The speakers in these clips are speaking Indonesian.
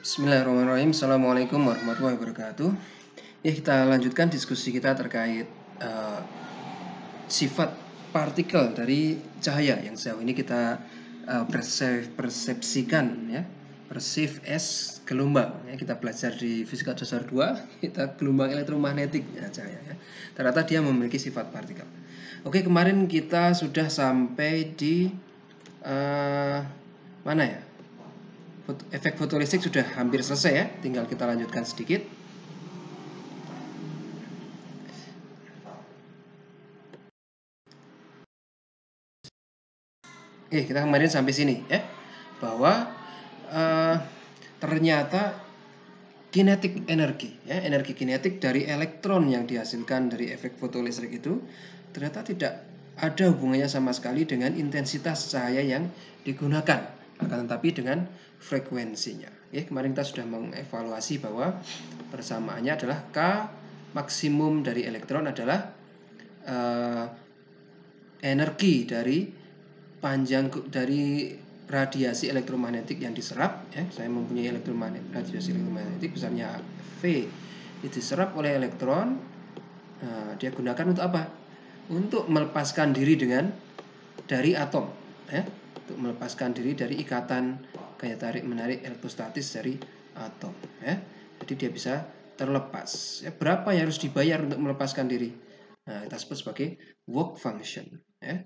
Bismillahirrahmanirrahim. Assalamualaikum warahmatullahi wabarakatuh. Ya, kita lanjutkan diskusi kita terkait sifat partikel dari cahaya yang sejauh ini kita persepsikan, ya, perceive as gelombang. Ya, kita belajar di fisika dasar 2, kita gelombang elektromagnetik ya, cahaya. Ya. Ternyata dia memiliki sifat partikel. Oke, kemarin kita sudah sampai di mana ya? Efek fotolistrik sudah hampir selesai ya, tinggal kita lanjutkan sedikit. Oke, kita kemarin sampai sini ya, bahwa ternyata kinetik energi, ya, energi kinetik dari elektron yang dihasilkan dari efek fotolistrik itu ternyata tidak ada hubungannya sama sekali dengan intensitas cahaya yang digunakan, akan tetapi dengan frekuensinya. Ya, kemarin kita sudah mengevaluasi bahwa persamaannya adalah K maksimum dari elektron adalah energi dari panjang dari radiasi elektromagnetik yang diserap. Ya, saya mempunyai radiasi elektromagnetik besarnya V diserap oleh elektron. Nah, dia gunakan untuk apa? Untuk melepaskan diri dari atom, ya, untuk melepaskan diri dari ikatan gaya tarik menarik elektrostatis dari atom. Ya. Jadi dia bisa terlepas. Ya, berapa yang harus dibayar untuk melepaskan diri? Nah, kita sebut sebagai work function. Ya.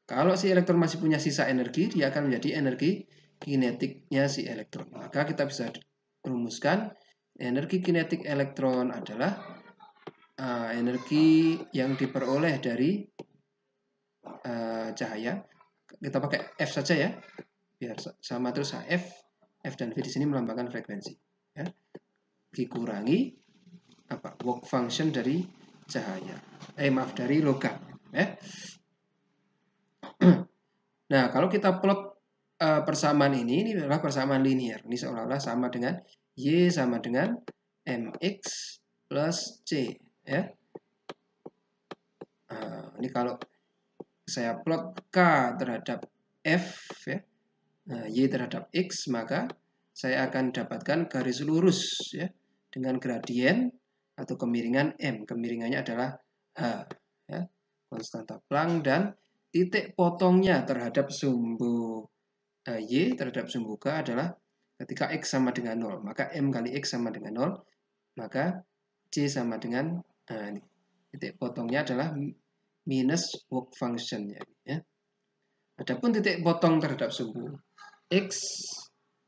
Kalau si elektron masih punya sisa energi, dia akan menjadi energi kinetiknya si elektron. Maka kita bisa rumuskan energi kinetik elektron adalah energi yang diperoleh dari cahaya. Kita pakai F saja ya, biar sama terus F dan V di sini melambangkan frekuensi. Ya. Dikurangi work function dari cahaya. Dari logam. Ya. Nah, kalau kita plot persamaan ini adalah persamaan linear. Ini seolah-olah sama dengan Y sama dengan MX plus C. Ya. Ini kalau saya plot K terhadap F, ya, Y terhadap X, maka saya akan dapatkan garis lurus ya, dengan gradien atau kemiringan M. Kemiringannya adalah H. Ya. Konstanta Planck, dan titik potongnya terhadap sumbu Y terhadap sumbu K adalah ketika X sama dengan 0. Maka M kali X sama dengan 0. Maka C sama dengan ini. Titik potongnya adalah minus work function-nya. Ya. Adapun titik potong terhadap sumbu X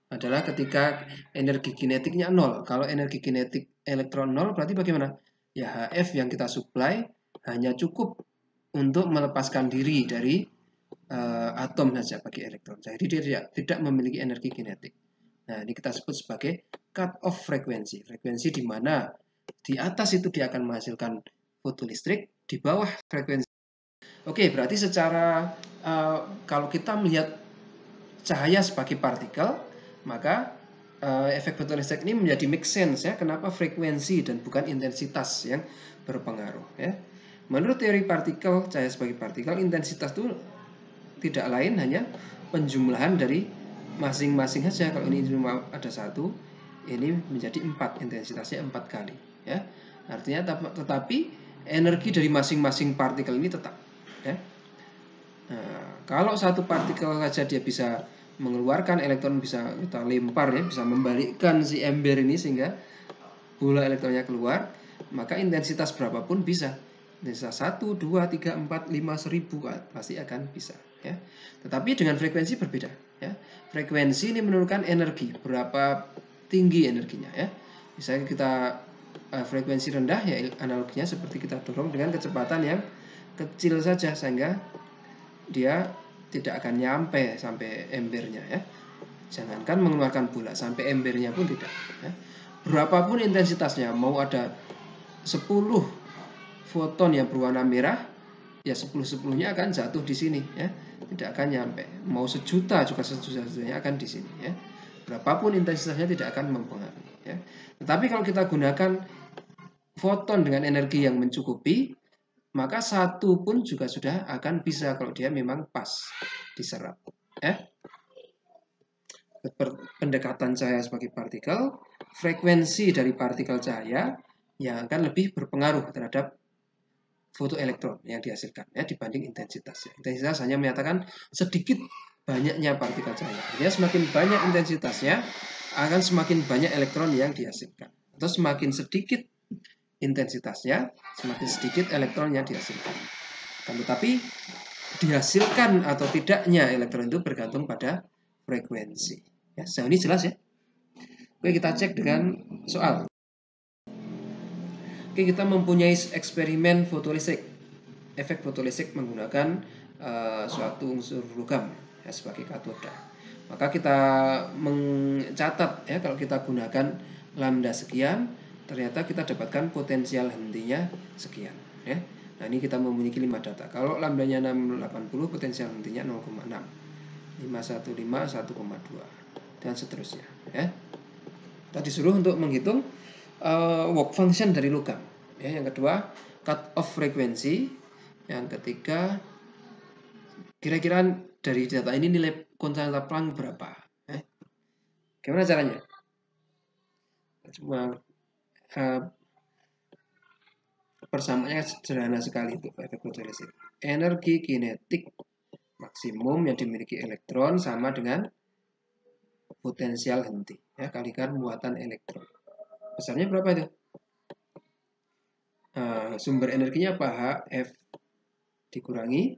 adalah ketika energi kinetiknya 0. Kalau energi kinetik elektron 0 berarti bagaimana? Ya, HF yang kita supply hanya cukup untuk melepaskan diri dari atom saja bagi elektron. Jadi dia tidak memiliki energi kinetik. Nah, ini kita sebut sebagai cut off frekuensi. Frekuensi di mana di atas itu dia akan menghasilkan fotolistrik, di bawah frekuensi. Oke, berarti secara kalau kita melihat cahaya sebagai partikel, maka efek fotolistrik ini menjadi make sense ya. Kenapa frekuensi dan bukan intensitas yang berpengaruh ya. Menurut teori partikel, cahaya sebagai partikel, intensitas itu tidak lain hanya penjumlahan dari masing-masing saja. Kalau ini cuma ada 1, ini menjadi 4, intensitasnya 4 kali ya. Artinya tetapi energi dari masing-masing partikel ini tetap ya. Nah, kalau satu partikel saja dia bisa mengeluarkan elektron, bisa kita lempar ya, bisa membalikkan si ember ini sehingga bola elektronnya keluar, maka intensitas berapapun bisa. Intensitas 1, 2, 3, 4, 5, 1000 pasti akan bisa ya. Tetapi dengan frekuensi berbeda ya. Frekuensi ini menurunkan energi, berapa tinggi energinya ya. Misalnya kita frekuensi rendah ya, analoginya seperti kita dorong dengan kecepatan yang kecil saja sehingga dia tidak akan nyampe sampai embernya ya. Jangankan mengeluarkan bola, sampai embernya pun tidak ya. Berapapun intensitasnya, mau ada 10 foton yang berwarna merah, ya 10-10-nya akan jatuh di sini ya. Tidak akan nyampe. Mau 1.000.000 juga 1.000.000-nya akan di sini ya. Berapapun intensitasnya tidak akan mempengaruhi ya. Tetapi kalau kita gunakan foton dengan energi yang mencukupi, maka 1 pun juga sudah akan bisa kalau dia memang pas diserap. pendekatan cahaya sebagai partikel, frekuensi dari partikel cahaya yang akan lebih berpengaruh terhadap fotoelektron yang dihasilkan ya dibanding intensitasnya. Intensitas hanya menyatakan sedikit banyaknya partikel cahaya. Jadi semakin banyak intensitasnya akan semakin banyak elektron yang dihasilkan. Atau semakin sedikit intensitasnya, semakin sedikit elektron yang dihasilkan. Tetapi dihasilkan atau tidaknya elektron itu bergantung pada frekuensi. Ya, sejauh ini jelas ya. Oke, kita cek dengan soal. Oke, kita mempunyai eksperimen fotolistrik. Efek fotolistrik menggunakan suatu unsur logam ya, sebagai katoda. Maka kita mencatat ya kalau kita gunakan lambda sekian, ternyata kita dapatkan potensial hentinya sekian. Ya. Nah ini kita memiliki 5 data. Kalau lambdanya 680, potensial hentinya 0,6, 515, 1,2 dan seterusnya. Ya. Kita disuruh untuk menghitung work function dari logam. Ya, yang kedua, cut off frekuensi. Yang ketiga, kira-kira dari data ini nilai konstanta Planck berapa? Gimana caranya? Cuma persamaannya sederhana sekali itu efek fotolistrik. Energi kinetik maksimum yang dimiliki elektron sama dengan potensial henti. Ya, kalikan muatan elektron. Besarnya berapa itu? Sumber energinya apa? HF dikurangi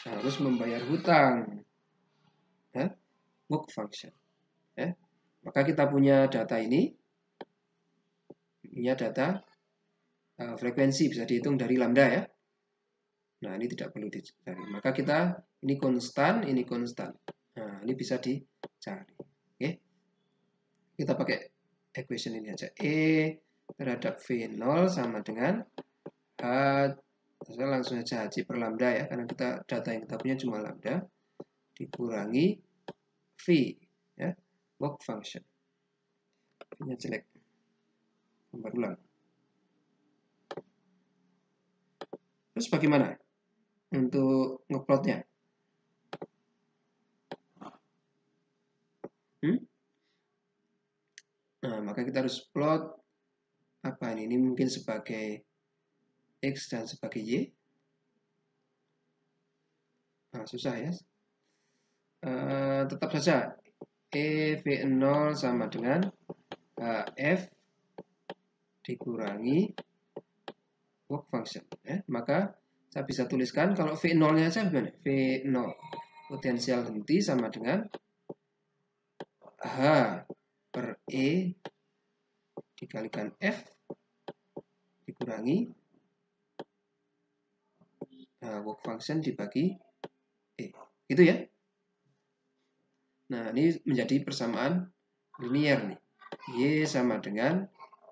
harus membayar hutang. Ya, work function. Ya. Maka kita punya data ini. Ini data frekuensi bisa dihitung dari lambda ya. Nah, ini tidak perlu dicari. Maka kita ini konstan, ini konstan. Nah, ini bisa dicari. Oke. Kita pakai equation ini aja. E terhadap V0 sama dengan H, saya langsung saja H per lambda ya, karena data yang kita punya cuma lambda, dikurangi V, ya, work function. Ini jelek. Gambar ulang. Terus bagaimana untuk ngeplotnya? Nah, maka kita harus plot apa ini? Ini mungkin sebagai X dan sebagai Y. Nah, susah ya. Tetap saja EV0 sama dengan HF dikurangi work function. Maka saya bisa tuliskan kalau V0-nya saja gimana? V0 potensial henti sama dengan H per E dikalikan F dikurangi work function dibagi E. Gitu ya. Nah, ini menjadi persamaan linear nih. Y sama dengan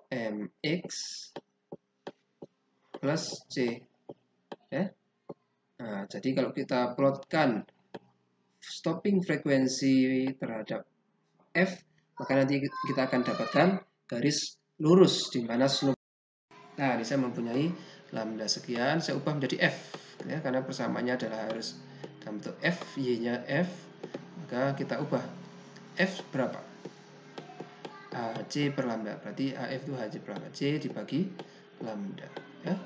MX plus C. Ya. Nah, jadi kalau kita plotkan stopping frekuensi terhadap F, maka nanti kita akan dapatkan garis lurus di mana slope. Nah, ini saya mempunyai lambda sekian, saya ubah menjadi F ya, karena persamaannya adalah harus dalam bentuk F, Y-nya F, maka kita ubah F berapa? HC per lambda, berarti HF itu HC per lambda, C dibagi lambda ya.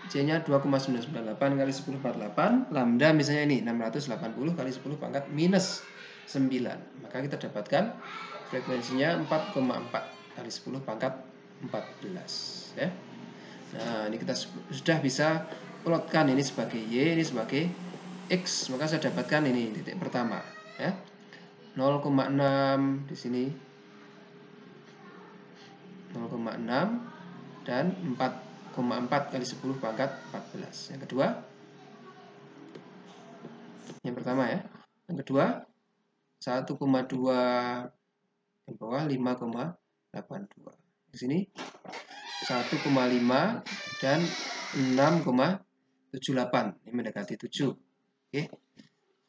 C-nya 2,998 kali 10 48, lambda misalnya ini 680 kali 10 pangkat minus 9, maka kita dapatkan frekuensinya 4,4 kali 10 pangkat 14 ya. Nah, ini kita sudah bisa plotkan ini sebagai Y, ini sebagai X, maka saya dapatkan ini titik pertama ya. 0,6 di sini 0,6 dan 4,4 kali 10 pangkat 14. Yang kedua, yang pertama ya. Yang kedua 1,2 yang bawah 5,82. Di sini 1,5 dan 6,78. Ini mendekati 7. Oke.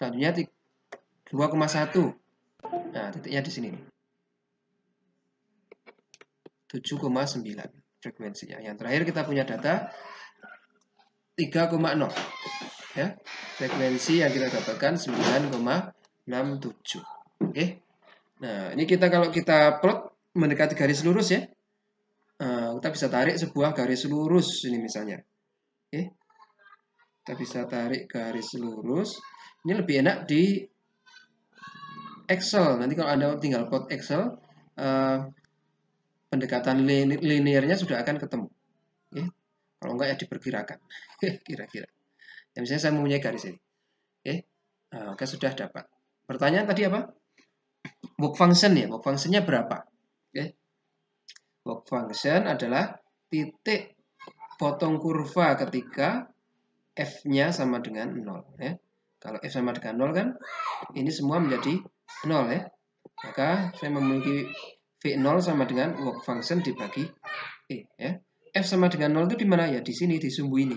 Selanjutnya 2,1. Nah, titiknya di sini nih. 7,9 frekuensinya. Yang terakhir kita punya data 3,0 ya. Frekuensi yang kita dapatkan 9,67. Oke. Nah, ini kalau kita plot mendekati garis lurus ya, kita bisa tarik sebuah garis lurus ini misalnya. Oke. Kita bisa tarik garis lurus. Ini lebih enak di Excel. Nanti kalau Anda tinggal plot Excel, pendekatan linearnya sudah akan ketemu. Oke. Kalau enggak ya diperkirakan. Kira-kira. Ya, misalnya saya mempunyai garis ini. Oke. Oke, sudah dapat. Pertanyaan tadi apa? Work function ya. Work functionnya berapa? Oke. Work function adalah titik potong kurva ketika F-nya sama dengan 0. Ya. Kalau F sama dengan 0 kan, ini semua menjadi 0 ya. Maka saya memiliki V0 sama dengan work function dibagi E. Ya. F sama dengan 0 itu di mana? Ya di sini, di sumbu ini.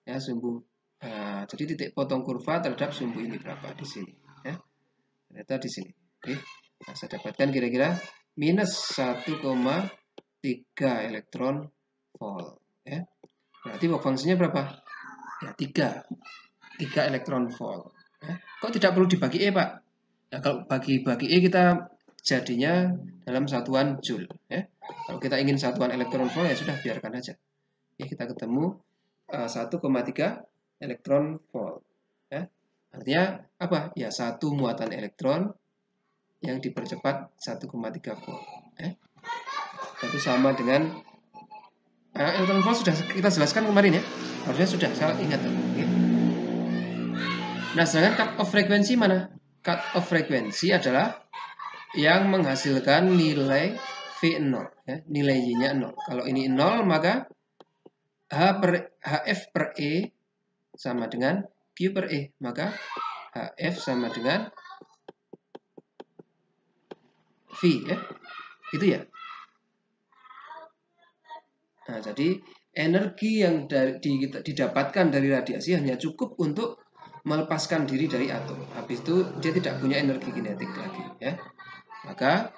Ya, sumbu. Jadi titik potong kurva terhadap sumbu ini berapa? Di sini. Ya. Ternyata di sini. Oke. Nah, saya dapatkan kira-kira minus 1,3 elektron volt. Ya. Berarti work function-nya berapa? Ya, 3 elektron volt. Ya. Kok tidak perlu dibagi E, Pak? Ya, kalau bagi E kita jadinya dalam satuan joule. Ya. Kalau kita ingin satuan elektron volt ya sudah biarkan aja. Ya, kita ketemu 1,3 elektron volt. Ya. Artinya apa? Ya, satu muatan elektron yang dipercepat 1,3 volt. Ya. Itu sama dengan elektron volt sudah kita jelaskan kemarin ya. Harusnya sudah, saya ingat. Oke. Nah, sedangkan cut off frekuensi mana? Cut off frekuensi adalah yang menghasilkan nilai V0. Ya. Nilai Y-nya 0. Kalau ini 0, maka HF per E sama dengan Q per E. Maka HF sama dengan V. Ya. Itu ya. Nah, jadi energi yang didapatkan dari radiasi hanya cukup untuk melepaskan diri dari atom. Habis itu dia tidak punya energi kinetik lagi. Ya. Maka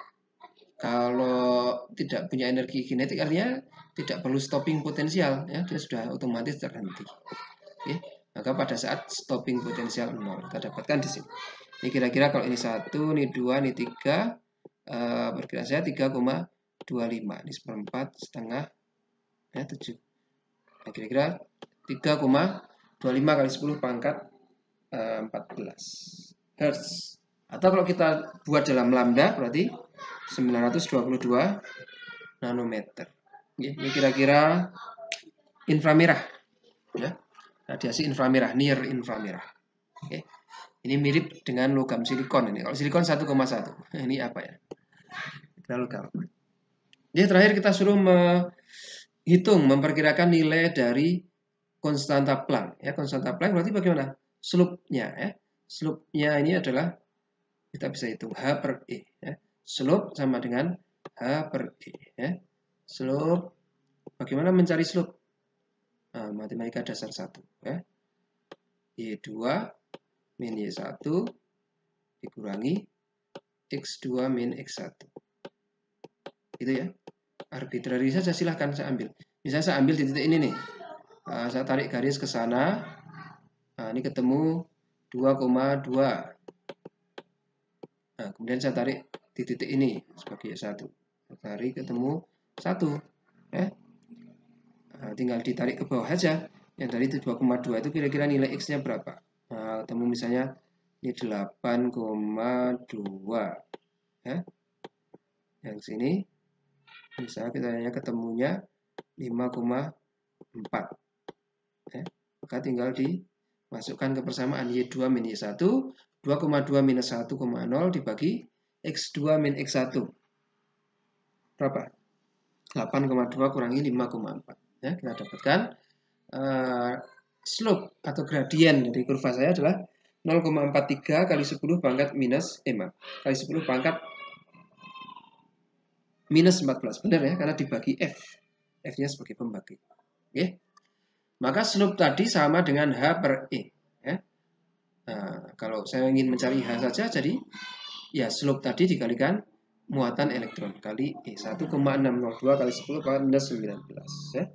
kalau tidak punya energi kinetik artinya tidak perlu stopping potensial. Ya. Dia sudah otomatis terhenti. Oke. Maka pada saat stopping potensial 0 kita dapatkan di sini. Ini kira-kira kalau ini 1, ini 2, ini 3, perkiraan saya 3,25. Ini seperempat, setengah, ya 7. Nah, kira-kira 3,25 kali 10 pangkat 14 Hz. Atau kalau kita buat dalam lambda berarti 922 nanometer. Ini kira-kira inframerah. Ya. Radiasi inframerah, near inframerah. Oke. Ini mirip dengan logam silikon ini. Kalau silikon 1,1. Ini apa ya? Kita logam. Jadi terakhir kita suruh memperkirakan nilai dari konstanta Planck. Ya, konstanta Planck berarti bagaimana? Slope-nya ya. Slope-nya ini adalah kita bisa hitung H per E. Ya. Slope sama dengan H per E. Ya. Slope, bagaimana mencari slope? Nah, matematika dasar 1. Ya. Y2 min Y1 dikurangi X2 min X1. Gitu ya. Arbitrary saja, silahkan saya ambil. Misalnya saya ambil di titik ini nih. Saya tarik garis ke sana. Nah, ini ketemu 2,2. Nah, kemudian saya tarik di titik ini sebagai 1. Tarik ketemu 1. Ya. Nah, tinggal ditarik ke bawah saja. Yang dari 2,2 itu kira-kira nilai X-nya berapa? Nah, ketemu misalnya ini 8,2. Ya. Yang sini misalnya kita hanya ketemunya 5,4. Ya. Maka tinggal dimasukkan ke persamaan Y2 min Y1, 2,2 minus 1,0 dibagi X2 min X1. Berapa? 8,2 kurangi 5,4. Ya, kita dapatkan slope atau gradien dari kurva saya adalah 0,43 kali 10 pangkat minus kali 10 pangkat minus 14. Benar ya, karena dibagi F. F-nya sebagai pembagi. Oke. Maka slope tadi sama dengan H per E. Ya. Nah, kalau saya ingin mencari H saja, jadi ya slope tadi dikalikan muatan elektron kali E. 1,602 kali 10 pangkat minus 19. Ya.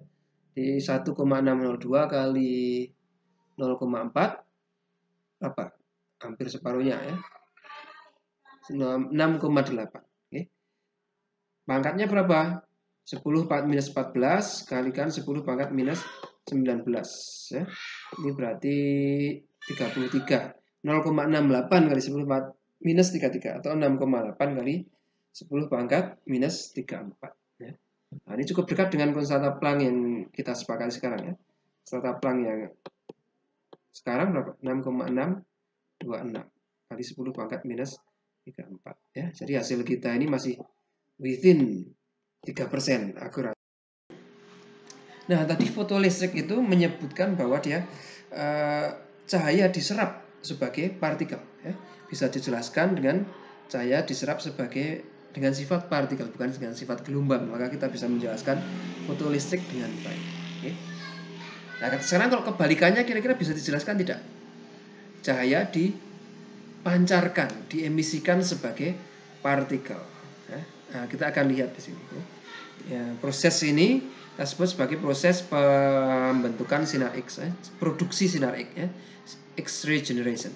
Di 1,602 kali 0,4 apa? Hampir separuhnya ya. 6,8. Oke. Pangkatnya berapa? 10 minus 14 kalikan 10 pangkat minus 19 ya. Ini berarti 33. 0,68 kali 10 minus 33 atau 6,8 kali 10 pangkat minus 34 ya. Nah, ini cukup dekat dengan konstanta Planck yang kita sepakati sekarang ya. Konstanta Planck yang sekarang berapa? 6,626 kali 10 pangkat minus 34 ya. Jadi hasil kita ini masih within 3% akurat. Nah, tadi fotolistrik itu menyebutkan bahwa dia cahaya diserap sebagai partikel. Ya. Bisa dijelaskan dengan cahaya diserap dengan sifat partikel, bukan dengan sifat gelombang. Maka kita bisa menjelaskan fotolistrik dengan baik. Okay. Nah, sekarang kalau kebalikannya kira-kira bisa dijelaskan tidak? Cahaya dipancarkan, diemisikan sebagai partikel. Ya. Nah, kita akan lihat di sini. Ya, proses ini kita sebut sebagai proses pembentukan sinar X, produksi sinar X, ya, X-ray generation.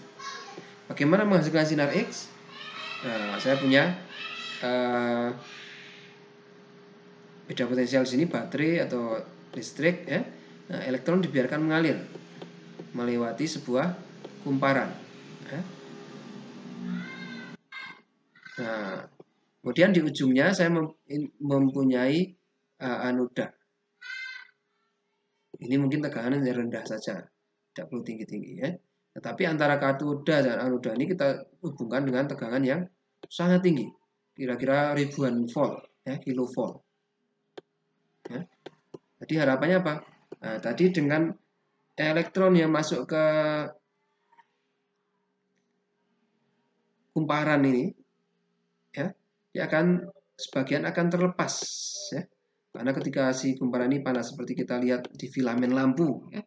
Bagaimana menghasilkan sinar X? Nah, saya punya beda potensial di sini, baterai atau listrik, ya. Nah, elektron dibiarkan mengalir melewati sebuah kumparan. Ya. Nah, kemudian di ujungnya saya mempunyai anoda. Ini mungkin tegangan yang rendah saja, tidak perlu tinggi-tinggi ya. Tetapi antara katoda dan anoda ini kita hubungkan dengan tegangan yang sangat tinggi, kira-kira ribuan volt, ya, kilovolt. Ya. Jadi harapannya apa? Nah, tadi dengan elektron yang masuk ke kumparan ini, ya, dia sebagian akan terlepas, ya. Karena ketika si kumparan ini panas seperti kita lihat di filamen lampu, ya,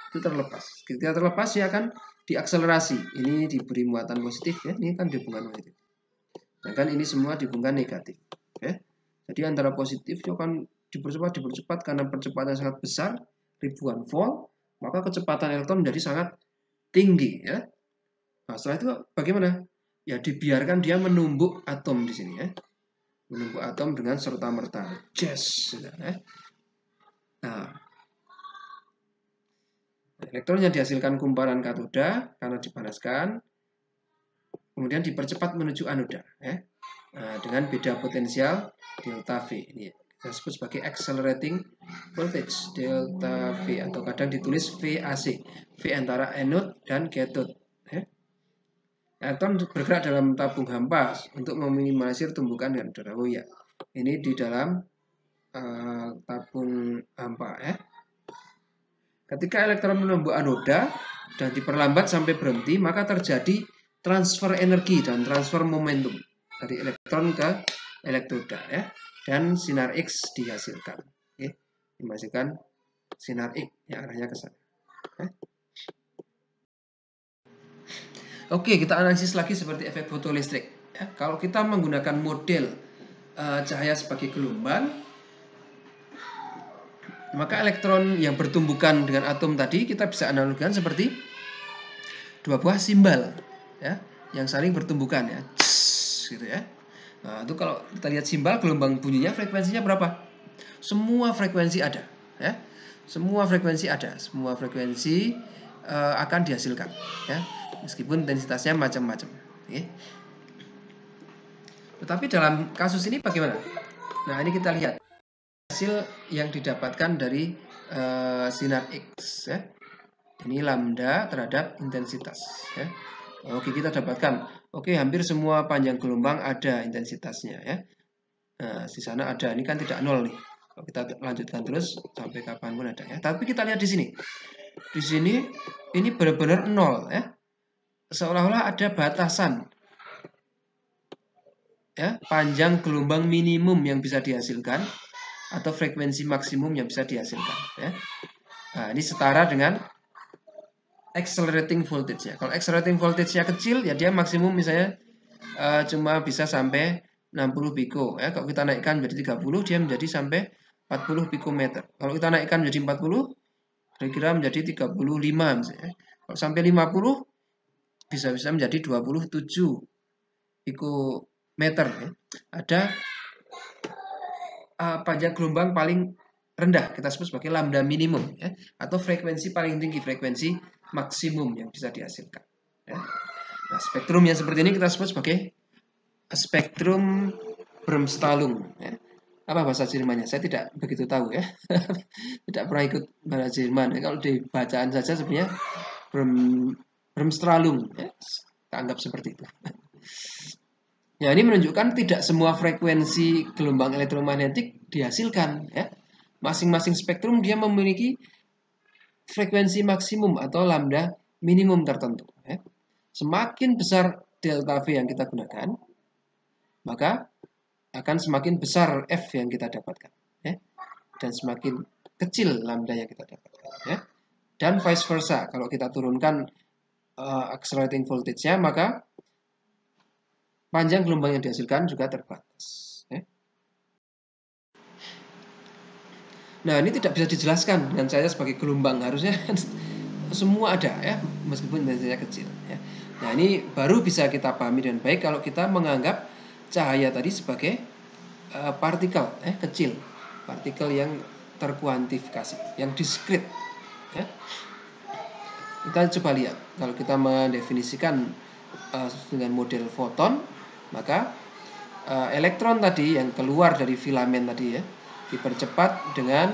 itu terlepas. Ketika terlepas dia akan diakselerasi. Ini diberi muatan positif, ya. Ini kan dihubungkan positif. Sedangkan ini semua dihubungkan negatif, ya. Jadi antara positif itu akan dipercepat karena percepatan sangat besar, ribuan volt, maka kecepatan elektron menjadi sangat tinggi, ya. Nah, setelah itu bagaimana? Ya dibiarkan dia menumbuk atom di sini, ya. Menumbuk atom dengan serta-merta. Yes, ya. Nah, elektron yang dihasilkan kumparan katoda karena dipanaskan, kemudian dipercepat menuju anoda, ya. Nah, dengan beda potensial delta V. Ini kita sebut sebagai accelerating voltage delta V atau kadang ditulis VAC, V antara anode dan cathode. Ya. Elektron bergerak dalam tabung hampa untuk meminimalisir tumbukan dan udara. Oh ya, ini di dalam tabung hampa, ya. Ketika elektron menumbuk anoda dan diperlambat sampai berhenti, maka terjadi transfer energi dan transfer momentum dari elektron ke elektroda, ya. Dan sinar X dihasilkan, ya. Dihasilkan sinar X yang arahnya ke sana. Ya. Oke, kita analisis lagi seperti efek fotolistrik. Ya, kalau kita menggunakan model cahaya sebagai gelombang, maka elektron yang bertumbukan dengan atom tadi kita bisa analogikan seperti dua buah simbal, ya, yang saling bertumbukan, ya, gitu ya. Nah, itu kalau kita lihat simbal, gelombang bunyinya frekuensinya berapa? Semua frekuensi ada, ya. Semua frekuensi ada, semua frekuensi akan dihasilkan, ya, meskipun intensitasnya macam-macam. Okay. Tetapi dalam kasus ini bagaimana? Nah, ini kita lihat hasil yang didapatkan dari sinar X, ya. Ini lambda terhadap intensitas, ya. Oke, kita dapatkan. Oke, hampir semua panjang gelombang ada intensitasnya, ya. Nah, di sana ada. Ini kan tidak nol nih. Kalau kita lanjutkan terus sampai kapanpun ada, ya. Tapi kita lihat di sini. Di sini ini benar-benar nol, ya. Seolah-olah ada batasan, ya, panjang gelombang minimum yang bisa dihasilkan atau frekuensi maksimum yang bisa dihasilkan, ya. Nah, ini setara dengan accelerating voltage-nya. Kalau accelerating voltage-nya kecil, ya dia maksimum misalnya cuma bisa sampai 60 piko, ya. Kalau kita naikkan menjadi 30, dia menjadi sampai 40 pikometer. Kalau kita naikkan menjadi 40, kira-kira menjadi 35 misalnya. Kalau sampai 50, bisa-bisa menjadi 27. pikometer ya. Ada panjang gelombang paling rendah kita sebut sebagai lambda minimum ya, atau frekuensi paling tinggi, frekuensi maksimum yang bisa dihasilkan ya. Nah, spektrum yang seperti ini kita sebut sebagai spektrum Bremsstrahlung ya. Apa bahasa Jermannya? Saya tidak begitu tahu ya. Tidak pernah ikut bahasa Jerman. Kalau di bacaan saja sebenarnya Bremsstrahlung ya. Kita anggap seperti itu. Ya, ini menunjukkan tidak semua frekuensi gelombang elektromagnetik dihasilkan ya. Masing-masing spektrum dia memiliki frekuensi maksimum atau lambda minimum tertentu ya. Semakin besar delta V yang kita gunakan, maka akan semakin besar F yang kita dapatkan ya. Dan semakin kecil lambda yang kita dapatkan ya. Dan vice versa, kalau kita turunkan accelerating voltage-nya, maka panjang gelombang yang dihasilkan juga terbatas ya. Nah, ini tidak bisa dijelaskan dengan saya sebagai gelombang, harusnya semua ada ya, meskipun intensitanya kecil ya. Nah, ini baru bisa kita pahami dengan baik kalau kita menganggap cahaya tadi sebagai partikel kecil, partikel yang terkuantifikasi, yang diskrit ya. Kita coba lihat, kalau kita mendefinisikan dengan model foton, maka elektron tadi yang keluar dari filamen tadi ya, dipercepat dengan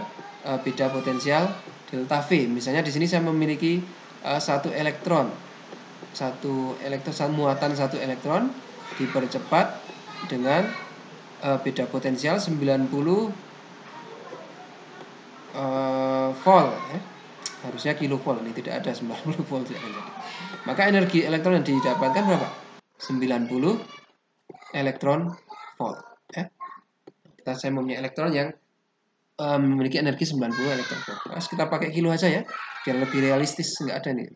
beda potensial delta V. Misalnya di sini saya memiliki satu muatan satu elektron dipercepat dengan beda potensial 90 volt ya. Harusnya kilovolt, ini tidak ada 90 volt ya. Maka energi elektron yang didapatkan berapa? 90 elektron volt ya. Saya mempunyai elektron yang memiliki energi 90 elektron volt. Nah, kita pakai kilo aja ya, biar lebih realistis, nggak ada nih.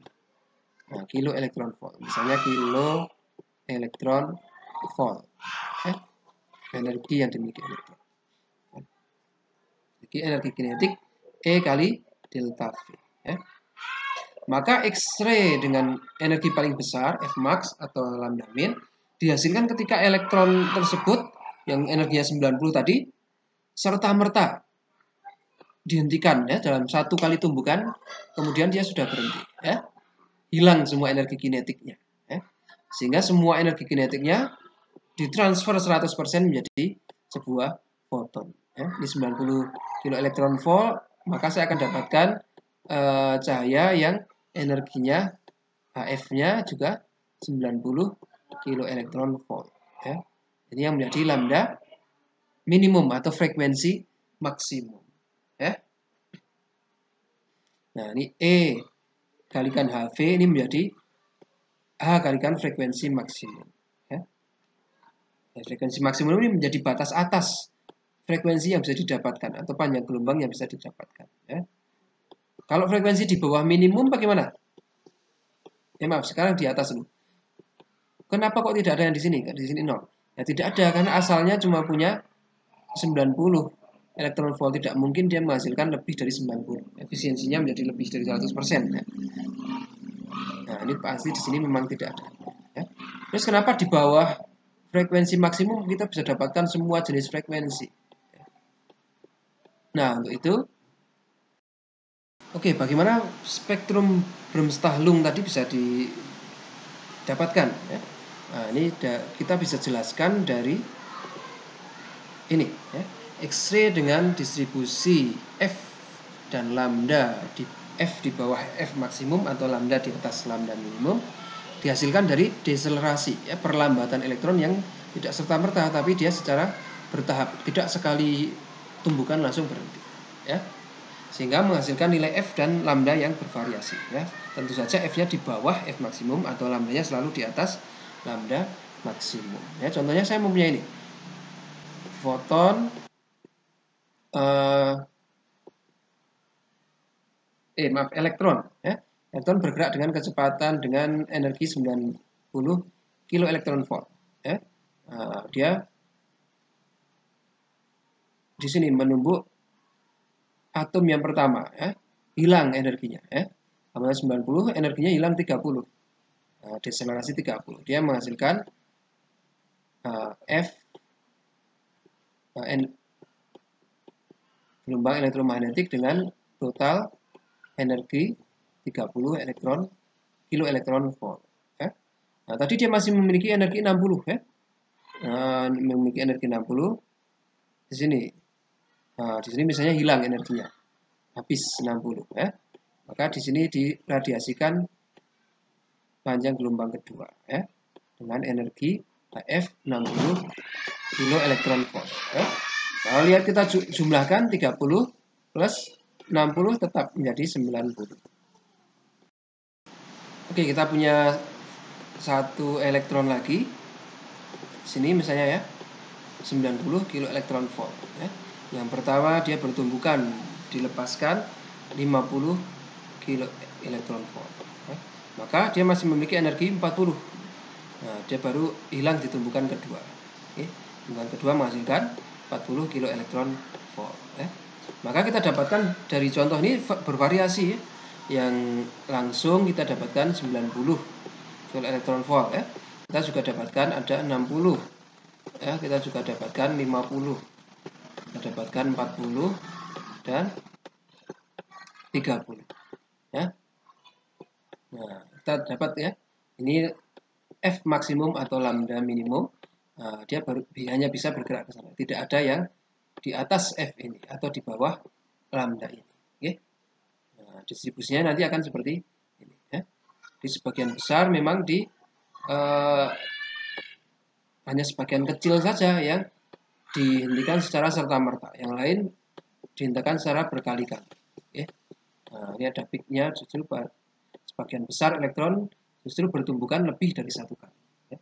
Nah, kilo elektron volt, misalnya kilo elektron volt ya. Energi yang dimiliki elektron. Energi kinetik E kali delta V ya. Maka X-ray dengan energi paling besar Fmax atau lambda min dihasilkan ketika elektron tersebut yang energinya 90 tadi serta-merta dihentikan ya dalam satu kali tumbukan, kemudian dia sudah berhenti ya. Hilang semua energi kinetiknya ya. Sehingga semua energi kinetiknya ditransfer 100% menjadi sebuah foton ya. Di 90 kilo elektron volt, maka saya akan dapatkan cahaya yang energinya HF-nya juga 90 kilo elektron volt ya. Ini yang menjadi lambda minimum atau frekuensi maksimum ya. Nah, ini E kalikan HV ini menjadi H kalikan frekuensi maksimum ya. Nah, frekuensi maksimum ini menjadi batas atas frekuensi yang bisa didapatkan atau panjang gelombang yang bisa didapatkan ya. Kalau frekuensi di bawah minimum bagaimana? Maaf, sekarang di atas ini. Kenapa kok tidak ada yang di sini? Di sini 0. Ya tidak ada karena asalnya cuma punya 90 elektron volt, tidak mungkin dia menghasilkan lebih dari 90. Efisiensinya menjadi lebih dari 100% ya. Nah, ini pasti di sini memang tidak ada ya. Terus kenapa di bawah frekuensi maksimum kita bisa dapatkan semua jenis frekuensi? Nah, untuk itu oke, bagaimana spektrum Bremsstrahlung tadi bisa didapatkan ya? Nah, ini kita bisa jelaskan dari ini ya. X-ray dengan distribusi F dan lambda di F di bawah F maksimum atau lambda di atas lambda minimum dihasilkan dari deselerasi ya, perlambatan elektron yang tidak serta-merta tapi dia secara bertahap, tidak sekali tumbukan langsung berhenti ya. Sehingga menghasilkan nilai F dan lambda yang bervariasi ya. Tentu saja F-nya di bawah F maksimum atau lambdanya selalu di atas lambda maksimum ya. Contohnya saya mempunyai ini foton elektron ya. Elektron bergerak dengan kecepatan dengan energi 90 kilo elektron volt ya. Dia di sini menumbuk atom yang pertama ya, hilang energinya ya. Awalnya 90, energinya hilang 30. Nah, deselerasi 30. Dia menghasilkan F gelombang elektromagnetik dengan total energi 30 kilo elektron volt. Ya. Nah, tadi dia masih memiliki energi 60 ya. Memiliki energi 60 di sini. Nah, di sini misalnya hilang energinya. Habis 60 ya. Maka di sini diradiasikan panjang gelombang kedua ya dengan energi F 60 kilo elektron volt ya. Kalau lihat kita jumlahkan 30 plus 60 tetap menjadi 90. Oke, kita punya satu elektron lagi. Sini misalnya ya. 90 kilo elektron volt ya. Yang pertama dia bertumbukan dilepaskan 50 kilo elektron volt ya. Maka dia masih memiliki energi 40. Nah, dia baru hilang di tumbukan kedua. Oke. Tumbukan kedua menghasilkan 40 kilo elektron volt ya. Maka kita dapatkan dari contoh ini bervariasi ya. Yang langsung kita dapatkan 90 kilo elektron volt ya. Kita juga dapatkan ada 60 ya, kita juga dapatkan 50, kita dapatkan 40 dan 30 ya. Nah, kita dapat ya, ini F maksimum atau lambda minimum. Nah, dia hanya bisa bergerak ke sana, tidak ada yang di atas F ini atau di bawah lambda ini. Oke. Nah, distribusinya nanti akan seperti ini ya. Di sebagian besar memang hanya sebagian kecil saja yang dihentikan secara serta-merta, yang lain dihentikan secara berkali-kali. Okay. Nah, ini ada peaknya, justru sebagian besar elektron justru bertumbukan lebih dari satu kali. Okay.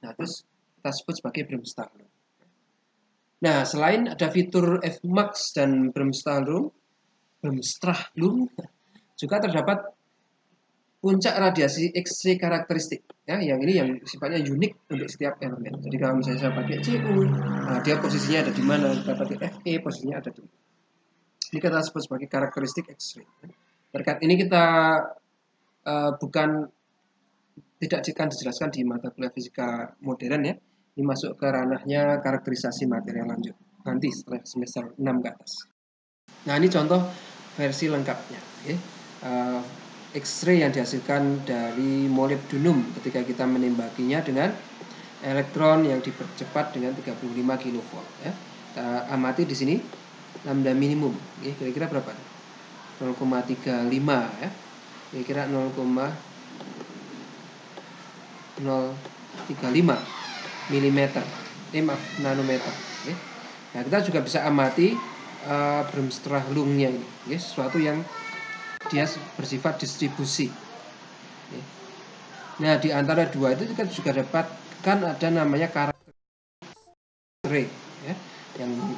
Nah, terus kita sebut sebagai Bremsstrahlung. Nah, selain ada fitur Fmax dan Bremsstrahlung juga terdapat puncak radiasi X-ray karakteristik ya, yang ini yang sifatnya unik untuk setiap elemen. Jadi kalau misalnya saya pakai Cu, nah dia posisinya ada di mana? Kita pakai Fe, posisinya ada di mana? Ini kita sebut sebagai karakteristik X-ray. Terkait ini kita tidak akan dijelaskan di mata kuliah fisika modern ya. Ini masuk ke ranahnya karakterisasi material lanjut nanti setelah semester 6 ke atas. Nah, ini contoh versi lengkapnya. Okay. X-ray yang dihasilkan dari molybdenum ketika kita menembakinya dengan elektron yang dipercepat dengan 35 kV ya. Kita amati di sini lambda minimum, kira-kira berapa? 0,35 ya. Kira-kira 0,035 mm, nanometer. Okay. Nah, kita juga bisa amati Bremsstrahlungnya ini, sesuatu yang dia bersifat distribusi. Nah, di antara dua itu kita juga dapatkan ada namanya karakteristik ya,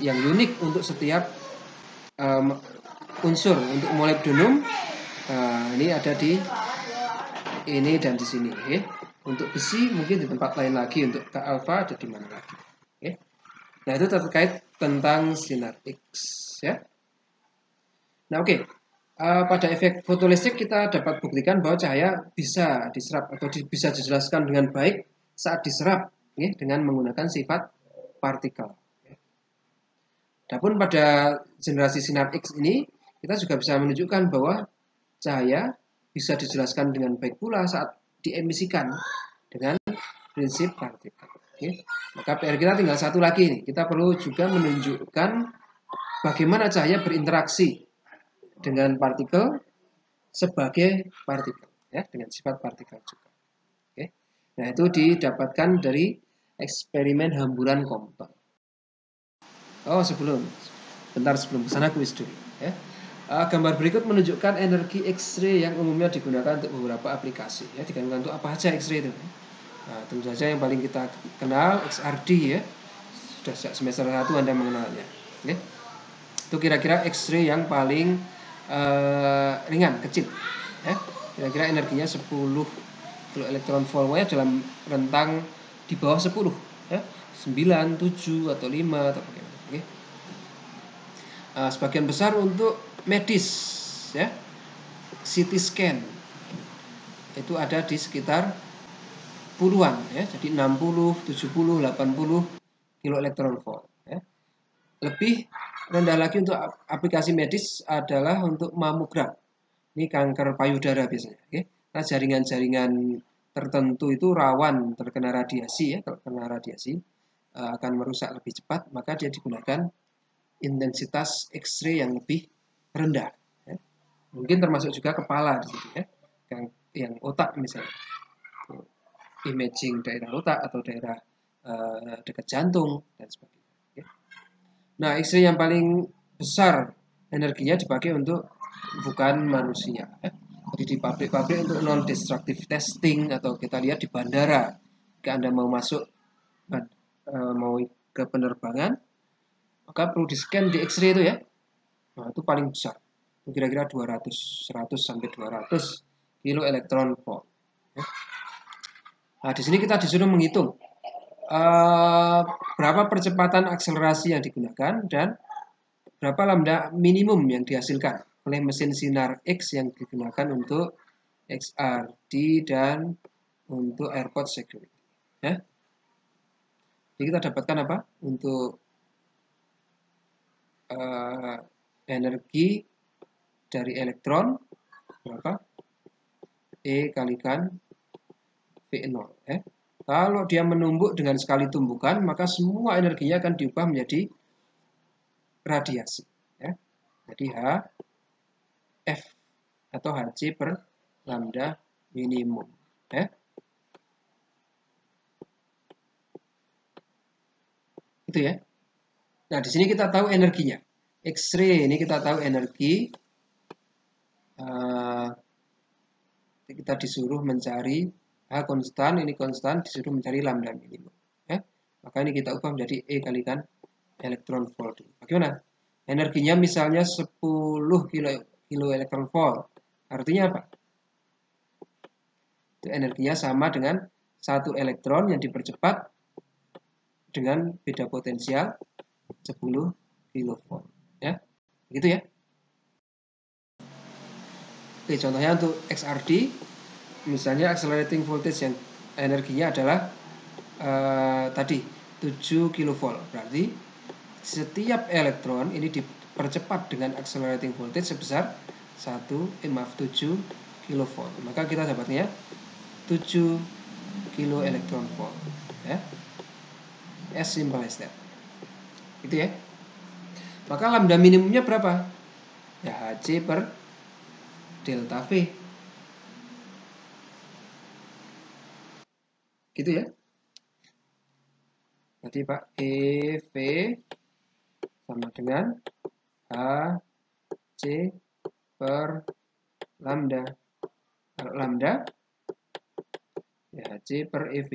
yang unik untuk setiap unsur. Untuk molybdenum ini ada di ini dan di sini. Okay. Untuk besi mungkin di tempat lain lagi, untuk K alpha ada di mana lagi. Okay. Nah, itu terkait tentang sinar X ya. Nah, oke. Pada efek fotolistrik kita dapat buktikan bahwa cahaya bisa diserap atau bisa dijelaskan dengan baik saat diserap ya, dengan menggunakan sifat partikel. Adapun pada generasi sinar X ini kita juga bisa menunjukkan bahwa cahaya bisa dijelaskan dengan baik pula saat diemisikan dengan prinsip partikel. Oke. Maka PR kita tinggal satu lagi nih. Kita perlu juga menunjukkan bagaimana cahaya berinteraksi dengan partikel sebagai partikel ya, dengan sifat partikel juga. Oke. Nah, itu didapatkan dari eksperimen hamburan Compton. Oh, sebelum kesana kuis dulu ya. Gambar berikut menunjukkan energi X-ray yang umumnya digunakan untuk beberapa aplikasi ya. Digunakan untuk apa aja X-ray itu? Nah, tentu saja yang paling kita kenal XRD ya. Sudah semester 1 Anda mengenalnya. Oke. Itu kira-kira X-ray yang paling ringan, kecil ya. Kira-kira energinya 10 kilo elektron volt dalam rentang di bawah 10 ya. 9, 7 atau 5 atau bagaimana. Okay. Sebagian besar untuk medis ya. CT scan itu ada di sekitar puluhan ya. Jadi 60, 70, 80 kilo elektron volt ya. Lebih rendah lagi untuk aplikasi medis adalah untuk mamogram. Ini kanker payudara biasanya, oke. Nah, jaringan-jaringan tertentu itu rawan terkena radiasi ya. Kalau kena radiasi akan merusak lebih cepat, maka dia digunakan intensitas X-ray yang lebih rendah. Ya. Mungkin termasuk juga kepala di situ ya, yang otak misalnya, imaging daerah otak atau daerah dekat jantung dan sebagainya. Ya. Nah, X-ray yang paling besar energinya dipakai untuk bukan manusia. Ya. Jadi di pabrik-pabrik untuk non-destructive testing, atau kita lihat di bandara, jika Anda mau masuk mau ke penerbangan, maka perlu di-scan di X-ray itu ya. Nah, itu paling besar. Kira-kira 100 sampai 200 kilo elektron volt. Ya. Nah, di sini kita disuruh menghitung berapa percepatan akselerasi yang digunakan dan berapa lambda minimum yang dihasilkan oleh mesin sinar X yang digunakan untuk XRD dan untuk airport security. Ya. Jadi kita dapatkan apa? Untuk energi dari elektron berapa? E kalikan V0. Ya. Kalau dia menumbuk dengan sekali tumbukan, maka semua energinya akan diubah menjadi radiasi. Ya. Jadi F atau Hc per lambda minimum. Ya. Itu ya. Nah, di sini kita tahu energinya. X-ray ini kita tahu energi. Kita disuruh mencari H konstan, ini konstan, disuruh mencari lambda minimum. Ya. Maka ini kita ubah menjadi E kalikan elektron volt. Bagaimana? Energinya misalnya 10 kilo elektron volt. Artinya apa? Itu energinya sama dengan 1 elektron yang dipercepat dengan beda potensial 10 kilovolt. Ya. Gitu ya. Oke, contohnya untuk XRD, misalnya accelerating voltage yang energinya adalah tadi 7 kilovolt. Berarti setiap elektron ini dipercepat dengan accelerating voltage sebesar 7 kilovolt. Maka kita dapatnya 7 kilo elektron volt. Ya. As simple as that. Gitu ya. Maka lambda minimumnya berapa? Ya, Hc per delta V. Gitu ya. Jadi Pak, EV sama dengan Hc per lambda. Kalau lambda, ya Hc per EV.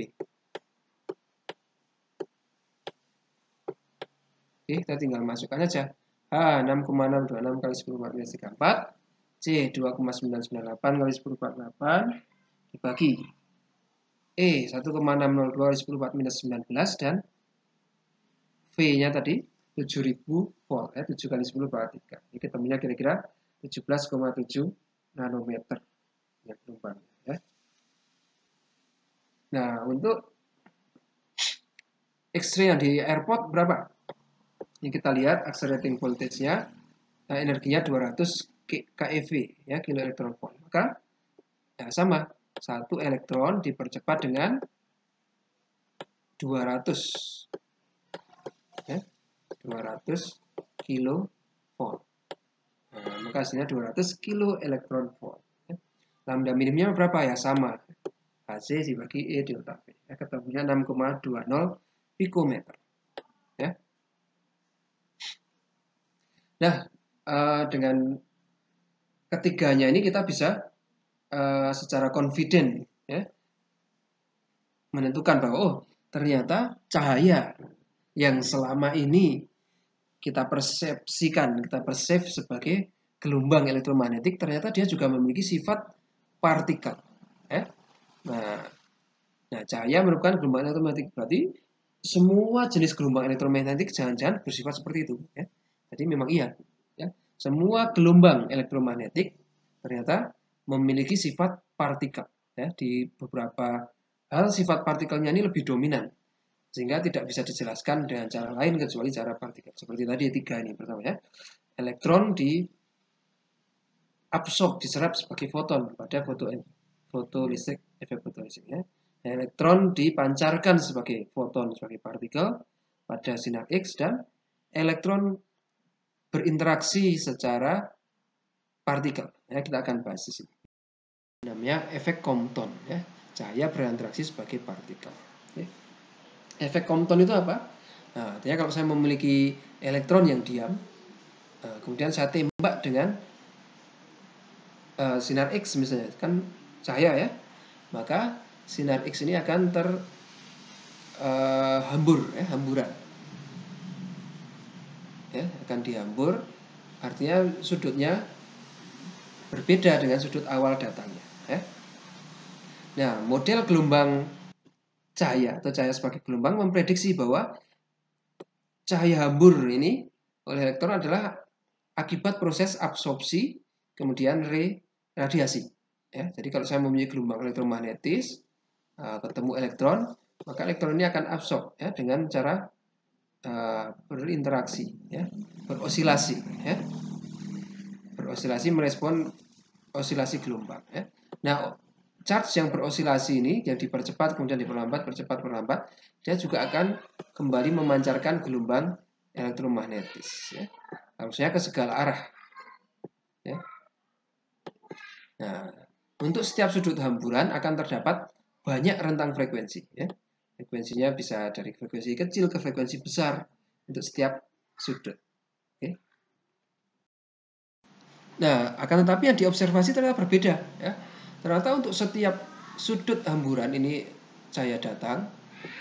Oke, kita tinggal masukkan aja. H 6,626 kali 10 4 minus 34. C 2,998 kali 10 48 dibagi E 1,602 kali 10 4 minus 19 dan V-nya tadi 7000 volt ya, 7 kali 10 per 3. Ini ketemunya kira-kira 17,7 nanometer ya, gelombangnya ya. Nah, untuk X-ray yang di airport berapa? Ini kita lihat accelerating voltage-nya, energinya 200 keV ya, kilo elektron volt. Maka ya sama, satu elektron dipercepat dengan 200 ya, 200 kilo volt. Nah, maka hasilnya 200 kilo elektron volt. Ya. Lambda minimumnya berapa ya? Sama. Hc dibagi E delta V. Ya, ketemunya 6,20 pikometer. Ya. Nah, dengan ketiganya ini kita bisa secara confident ya, menentukan bahwa oh ternyata cahaya yang selama ini kita persepsikan, kita persep sebagai gelombang elektromagnetik, ternyata dia juga memiliki sifat partikel. Ya. Nah, cahaya merupakan gelombang elektromagnetik. Berarti semua jenis gelombang elektromagnetik jangan-jangan bersifat seperti itu. Ya. Jadi memang iya. Ya. Semua gelombang elektromagnetik ternyata memiliki sifat partikel. Ya. Di beberapa Padahal sifat partikelnya ini lebih dominan, sehingga tidak bisa dijelaskan dengan cara lain kecuali cara partikel. Seperti tadi 3 ini pertama ya. Elektron diabsorb, diserap sebagai foton pada fotolistrik, efek fotolistrik ya. Elektron dipancarkan sebagai foton, sebagai partikel pada sinar X, dan elektron berinteraksi secara partikel. Ya, kita akan bahas di sini. Namanya efek Compton ya. Cahaya berinteraksi sebagai partikel. Oke. Efek Compton itu apa? Nah, artinya kalau saya memiliki elektron yang diam, kemudian saya tembak dengan sinar X misalnya, kan cahaya ya, maka sinar X ini akan hamburan ya, akan dihambur, artinya sudutnya berbeda dengan sudut awal datangnya ya. Nah, model gelombang cahaya atau cahaya sebagai gelombang memprediksi bahwa cahaya hambur ini oleh elektron adalah akibat proses absorpsi kemudian radiasi ya. Jadi kalau saya mempunyai gelombang elektromagnetis, ketemu elektron, maka elektron ini akan absorb ya dengan cara berinteraksi ya, berosilasi ya. Berosilasi merespon osilasi gelombang ya. Nah, charge yang berosilasi ini yang dipercepat kemudian diperlambat, percepat, perlambat, dia juga akan kembali memancarkan gelombang elektromagnetis ya. Harusnya ke segala arah ya. Nah, untuk setiap sudut hamburan akan terdapat banyak rentang frekuensi ya. Frekuensinya bisa dari frekuensi kecil ke frekuensi besar untuk setiap sudut. Oke. Nah, akan tetapi yang diobservasi ternyata berbeda ya. Ternyata untuk setiap sudut hamburan ini cahaya datang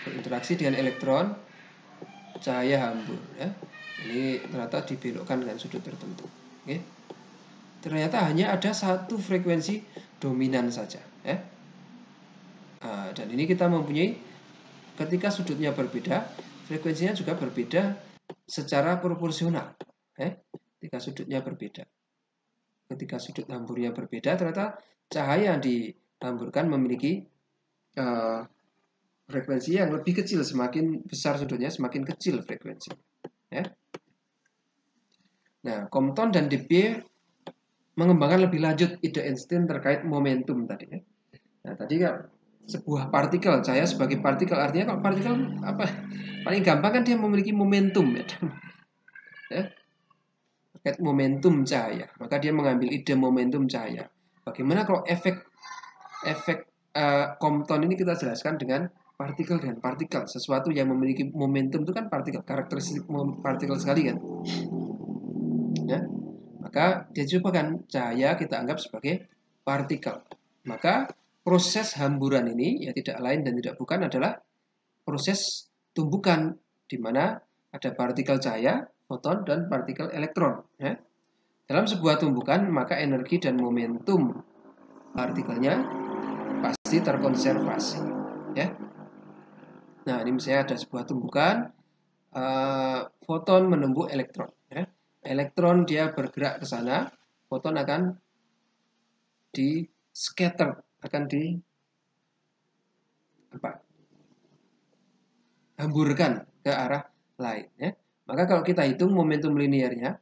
berinteraksi dengan elektron, cahaya hambur ya. Ini ternyata dibelokkan dengan sudut tertentu. Oke. Ternyata hanya ada satu frekuensi dominan saja ya. Dan ini kita mempunyai, ketika sudutnya berbeda, frekuensinya juga berbeda secara proporsional ya. Ketika sudutnya berbeda, ketika sudut hamburnya berbeda, ternyata cahaya yang dihamburkan memiliki frekuensi yang lebih kecil. Semakin besar sudutnya, semakin kecil frekuensi ya. Nah, Compton dan Debye mengembangkan lebih lanjut ide Einstein terkait momentum tadi ya. Nah, tadi kan sebuah partikel, cahaya sebagai partikel, artinya kalau partikel apa? Paling gampang kan dia memiliki momentum ya. Terkait momentum cahaya, maka dia mengambil ide momentum cahaya. Bagaimana kalau efek Compton ini kita jelaskan dengan partikel dengan partikel. Sesuatu yang memiliki momentum itu kan partikel, karakteristik partikel sekali kan ya. Maka dia coba kan cahaya kita anggap sebagai partikel. Maka proses hamburan ini ya tidak lain dan tidak bukan adalah proses tumbukan, di mana ada partikel cahaya, foton, dan partikel elektron ya. Dalam sebuah tumbukan, maka energi dan momentum partikelnya pasti terkonservasi ya. Nah, ini misalnya ada sebuah tumbukan, foton menembus elektron ya. Elektron dia bergerak ke sana, foton akan di scatter, akan hamburkan ke arah lain ya. Maka kalau kita hitung momentum linearnya,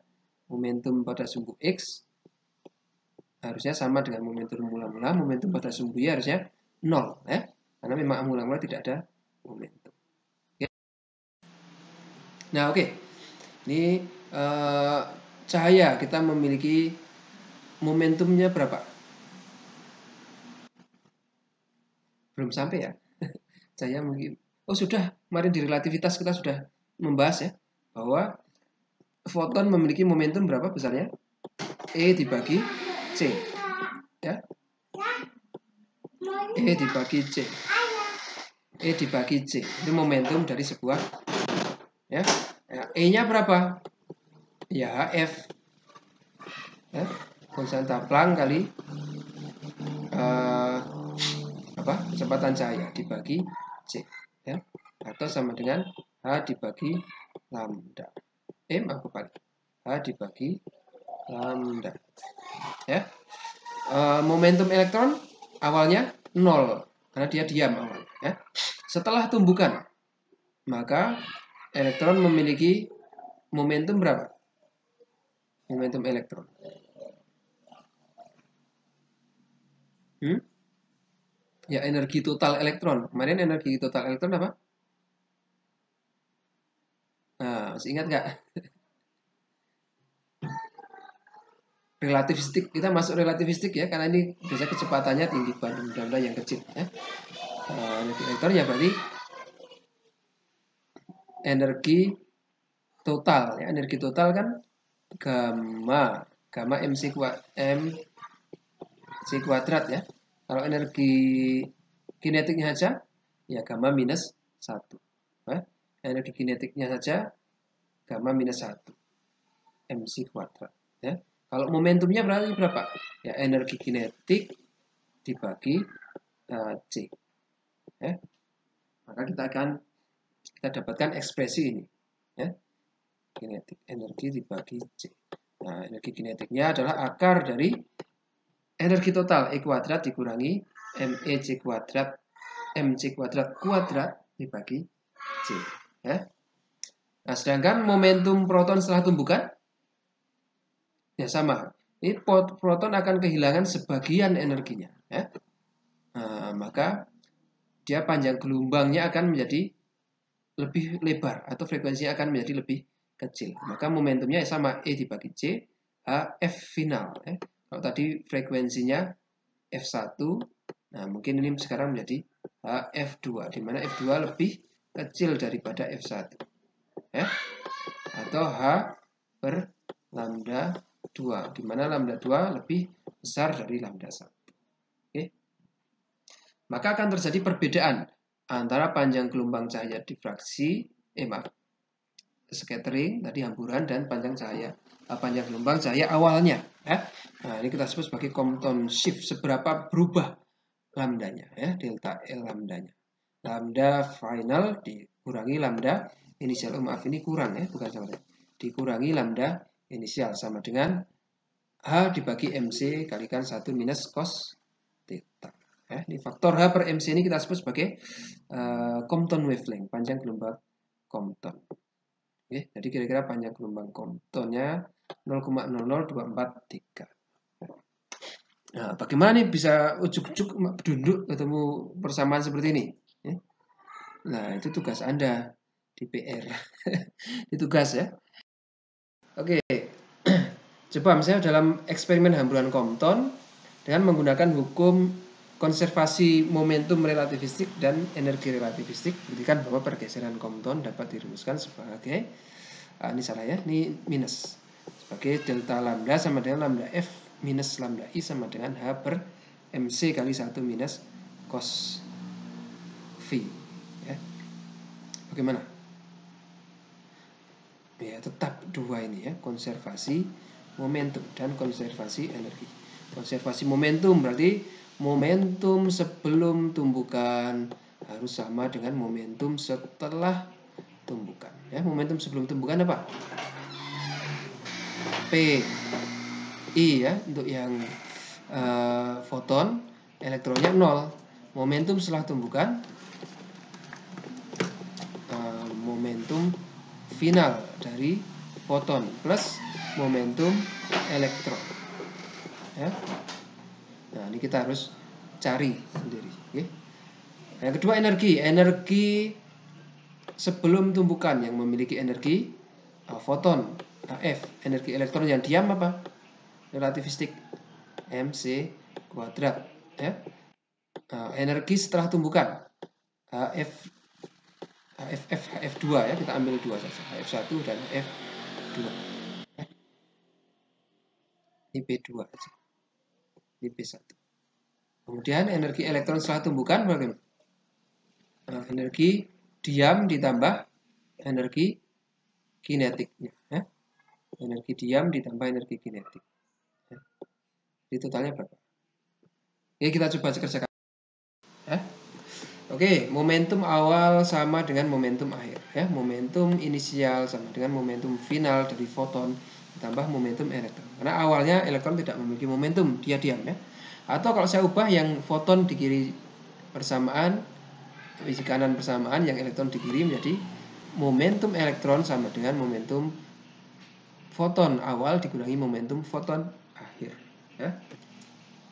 momentum pada sumbu X harusnya sama dengan momentum mula-mula, momentum pada sumbu Y harusnya 0 ya. Karena memang mula-mula tidak ada momentum. Oke. Nah, oke. Ini cahaya kita memiliki momentumnya berapa? Belum sampai ya. Cahaya mungkin. Oh, sudah. Kemarin di relativitas kita sudah membahas ya bahwa foton memiliki momentum berapa besarnya? E dibagi C. Ya. E dibagi C. E dibagi C. Itu momentum dari sebuah ya. E-nya berapa? Ya, F. Ya. Konstanta Planck kali kecepatan cahaya dibagi C ya. Atau sama dengan H dibagi lambda. Apa kali? H dibagi lambda. Ya. Momentum elektron awalnya 0 karena dia diam awalnya. Ya. Setelah tumbukan, maka elektron memiliki momentum berapa? Momentum elektron. Ya, energi total elektron. Kemarin energi total elektron apa? Nah, masih ingat nggak? Relativistik. Kita masuk relativistik ya, karena ini biasanya kecepatannya tinggi dibanding benda yang kecil. Ya. Energi elektron ya berarti energi total. Ya. Energi total kan gamma mc kuadrat ya. Kalau energi kinetiknya saja ya gamma minus 1. Ya. Energi kinetiknya saja gamma minus 1 mc kuadrat. Ya. Kalau momentumnya berarti berapa? Ya energi kinetik dibagi C. Ya. Maka kita dapatkan ekspresi ini. Ya. Kinetik energi dibagi C. Nah, energi kinetiknya adalah akar dari energi total E kuadrat dikurangi mc kuadrat dibagi C. Ya. Nah, sedangkan momentum proton setelah tumbukan ya sama. Ini proton akan kehilangan sebagian energinya. Ya. Nah, maka dia panjang gelombangnya akan menjadi lebih lebar atau frekuensinya akan menjadi lebih kecil. Maka momentumnya sama E dibagi C, F final. Ya. Kalau tadi frekuensinya F1, nah mungkin ini sekarang menjadi F2, di mana F2 lebih kecil daripada F1. Ya. Atau H per lambda 2, di mana lambda 2 lebih besar dari lambda 1. Oke. Maka akan terjadi perbedaan antara panjang gelombang cahaya difraksi, scattering, tadi hamburan, dan panjang gelombang cahaya awalnya. Ya. Nah, ini kita sebut sebagai Compton shift, seberapa berubah lambdanya, ya, delta L lambdanya. Lambda final dikurangi lambda inisial, maaf ini kurang ya, bukan sama, dikurangi lambda inisial sama dengan H dibagi MC kalikan 1 minus cos theta. Ya, ini faktor H per MC ini kita sebut sebagai Compton wavelength, panjang gelombang Compton. Oke, jadi kira-kira panjang gelombang Comptonnya 0,00243. Nah, bagaimana nih bisa ujuk-ujuk duduk ketemu persamaan seperti ini? Nah, itu tugas Anda di PR. Itu tugas ya. Oke, coba misalnya dalam eksperimen hamburan Compton dengan menggunakan hukum konservasi momentum relativistik dan energi relativistik, buktikan bahwa pergeseran Compton dapat dirumuskan sebagai ini salah ya, ini minus, sebagai delta lambda sama dengan lambda F minus lambda I sama dengan H per MC kali 1 minus cos V. Ya. Bagaimana? Ya, tetap dua ini ya, konservasi momentum dan konservasi energi. Konservasi momentum berarti momentum sebelum tumbukan harus sama dengan momentum setelah tumbukan. Ya, momentum sebelum tumbukan apa? P I ya, untuk yang foton elektronnya 0. Momentum setelah tumbukan momentum final dari foton plus momentum elektron. Ya. Nah, ini kita harus cari sendiri. Okay. Yang kedua energi sebelum tumbukan yang memiliki energi foton F, energi elektron yang diam apa? Relativistik mc kuadrat. Ya. Energi setelah tumbukan F2 ya, kita ambil 2 saja, F1 dan F2. Ini P2 aja. Ini P1. Kemudian energi elektron setelah tumbukan bagaimana? Energi diam ditambah energi kinetiknya. Ya. Energi diam ditambah energi kinetik. Ya. Jadi totalnya berapa? Oke, kita coba kerjakan. Ya. Oke, momentum awal sama dengan momentum akhir. Ya. Momentum inisial sama dengan momentum final dari foton ditambah momentum elektron. Karena awalnya elektron tidak memiliki momentum, dia diam ya. Atau kalau saya ubah yang foton di kiri persamaan, Sisi kanan bersamaan yang elektron dikirim, jadi momentum elektron sama dengan momentum foton awal dikurangi momentum foton akhir. Ya.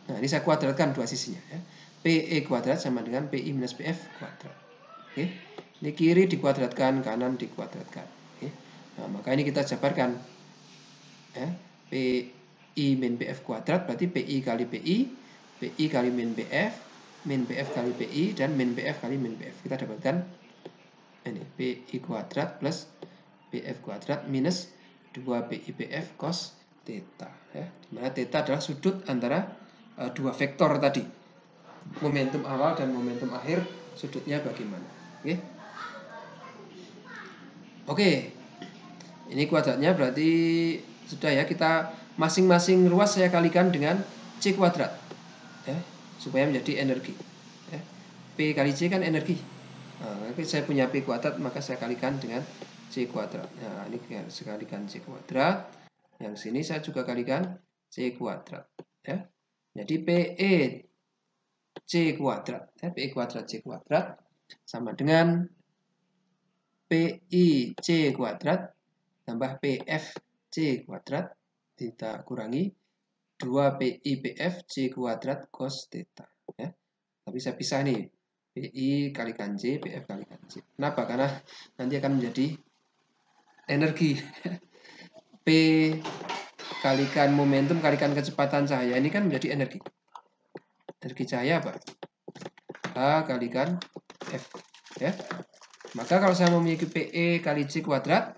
Nah, ini saya kuadratkan dua sisinya. Ya. PE kuadrat sama dengan PI minus PF kuadrat. Oke. Ini kiri dikuadratkan, kanan dikuadratkan. Oke. Nah, maka ini kita jabarkan. Ya. PI min PF kuadrat berarti PI kali PI, PI kali min PF kali PI, dan min PF kali min PF. Kita dapatkan ini PI kuadrat plus PF kuadrat minus 2PI PF cos theta. Ya. Dimana theta adalah sudut antara dua vektor tadi. Momentum awal dan momentum akhir, sudutnya bagaimana. Oke. Oke. Ini kuadratnya berarti sudah ya, kita masing-masing ruas saya kalikan dengan C kuadrat. Ya, supaya menjadi energi. Ya. P kali C kan energi. Nah, saya punya P kuadrat, maka saya kalikan dengan C kuadrat. Nah, ini saya kalikan C kuadrat. Yang sini saya juga kalikan C kuadrat. Ya. Jadi PE C kuadrat. Ya, PE kuadrat C kuadrat sama dengan PI C kuadrat tambah PF C kuadrat. Kita kurangi 2PI PF C kuadrat cos theta. Ya. Tapi saya pisah nih. PI kalikan C, PF kalikan C. Kenapa? Karena nanti akan menjadi energi. P kalikan momentum kalikan kecepatan cahaya ini kan menjadi energi. Energi cahaya apa? H kalikan F. Ya. Maka kalau saya memiliki PE kali C kuadrat,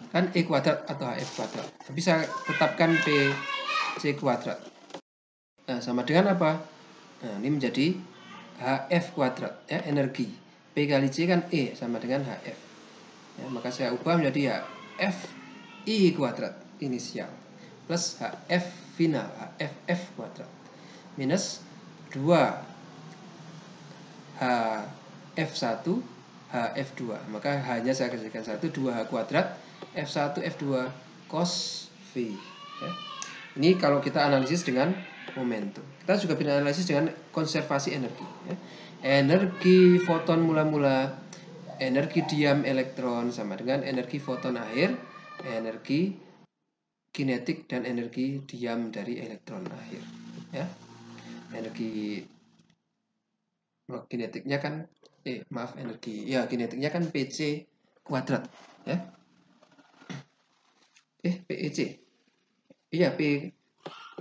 kan E kuadrat atau HF kuadrat. Tapi saya tetapkan PC kuadrat. Nah, sama dengan apa? Nah, ini menjadi HF kuadrat, ya, energi. P kali C kan E sama dengan HF. Ya, maka saya ubah menjadi HF I kuadrat inisial plus HF final, HFF kuadrat minus 2 HF1 HF2. Maka hanya saya kerjakan 1, 2H kuadrat F1 F2 cos V. Ya. Ini kalau kita analisis dengan momentum. Kita juga bisa analisis dengan konservasi energi. Ya. Energi foton mula-mula, energi diam elektron sama dengan energi foton akhir, energi kinetik dan energi diam dari elektron akhir. Ya. Energi kinetiknya kan energi. Ya, kinetiknya kan PC kuadrat, ya. PEC. Iya, P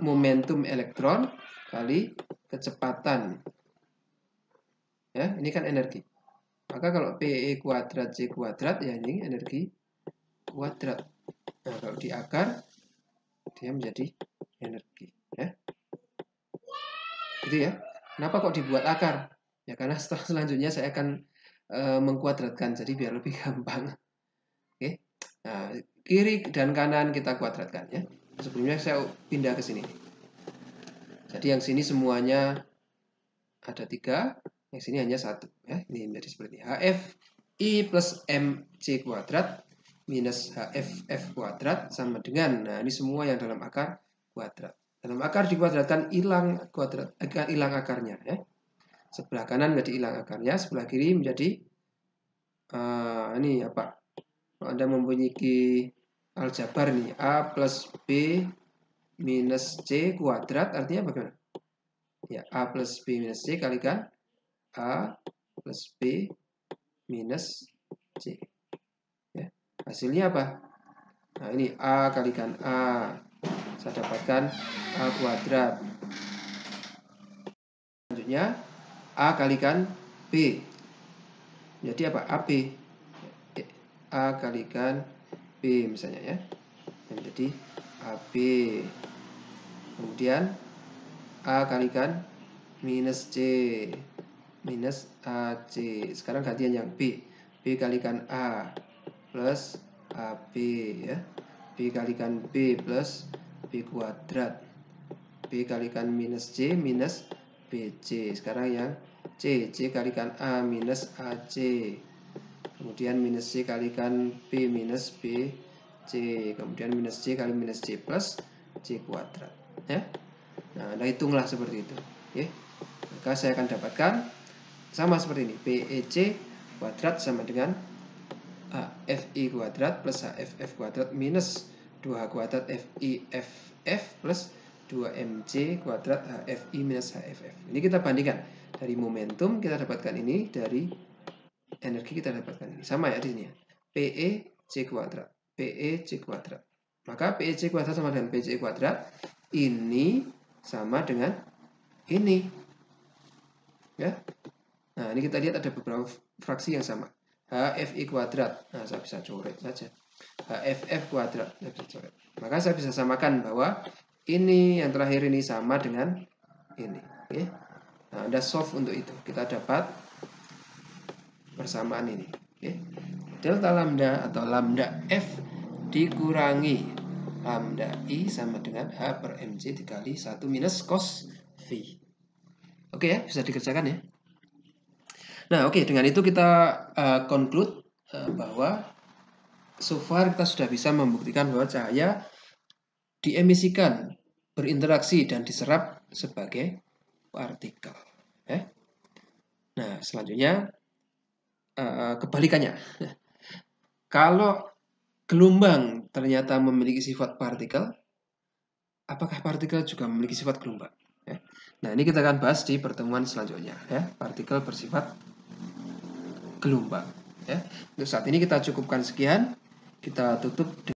momentum elektron kali kecepatan. Ya, ini kan energi. Maka kalau PE kuadrat C kuadrat, ya ini energi kuadrat. Nah, kalau di akar, dia menjadi energi. Ya. Gitu ya. Kenapa kok dibuat akar? Ya, karena selanjutnya saya akan mengkuadratkan, jadi biar lebih gampang. Oke. Nah, kiri dan kanan kita kuadratkan, ya. Sebelumnya saya pindah ke sini. Jadi yang sini semuanya ada 3, yang sini hanya 1. Ya, ini menjadi seperti ini. HF I plus MC kuadrat minus HFF kuadrat sama dengan, nah ini semua yang dalam akar kuadrat. Dalam akar dikuadratkan hilang kuadrat, hilang akarnya. Ya. Sebelah kanan menjadi hilang akarnya, sebelah kiri menjadi ini apa? Kalau Anda mempunyai aljabar nih, A plus B minus C kuadrat artinya bagaimana? Ya, A plus B minus C kalikan A plus B minus C. Ya, hasilnya apa? Nah, ini A kalikan A. Saya dapatkan A kuadrat. Selanjutnya, A kalikan B. Jadi apa? AB. A kalikan B misalnya, ya. Jadi AB. Kemudian A kalikan minus C minus AC. Sekarang gantian yang B. B kalikan A plus AB, ya. B kalikan B plus B kuadrat. B kalikan minus C minus BC. Sekarang yang C. C kalikan A minus AC. Kemudian minus C kalikan B minus BC. Kemudian minus C kali minus C plus C kuadrat. Ya. Nah, hitunglah seperti itu. Ya. Maka saya akan dapatkan sama seperti ini. PEC kuadrat sama dengan HFI kuadrat plus HFF kuadrat minus 2H kuadrat FIFF plus 2MC kuadrat HFI minus HFF. Ini kita bandingkan. Dari momentum kita dapatkan ini, dari energi kita dapatkan ini. Sama ya di sini ya. PEC kuadrat. PEC kuadrat. Maka PEC kuadrat sama dengan PEC kuadrat. Ini sama dengan ini. Ya. Nah, ini kita lihat ada beberapa fraksi yang sama. HFI kuadrat. Nah, saya bisa coret saja. HFF kuadrat. Saya bisa coret. Maka saya bisa samakan bahwa ini yang terakhir ini sama dengan ini. Oke. Nah, Anda solve untuk itu. Kita dapat persamaan ini. Oke. Delta lambda atau lambda F dikurangi lambda I sama dengan H per MC dikali 1 minus cos V. Oke ya, bisa dikerjakan ya. Nah, oke, dengan itu kita conclude bahwa so far kita sudah bisa membuktikan bahwa cahaya diemisikan, berinteraksi, dan diserap sebagai partikel. Nah, selanjutnya kebalikannya. Kalau gelombang ternyata memiliki sifat partikel, apakah partikel juga memiliki sifat gelombang? Nah, ini kita akan bahas di pertemuan selanjutnya. Partikel bersifat gelombang. Untuk saat ini kita cukupkan sekian. Kita tutup.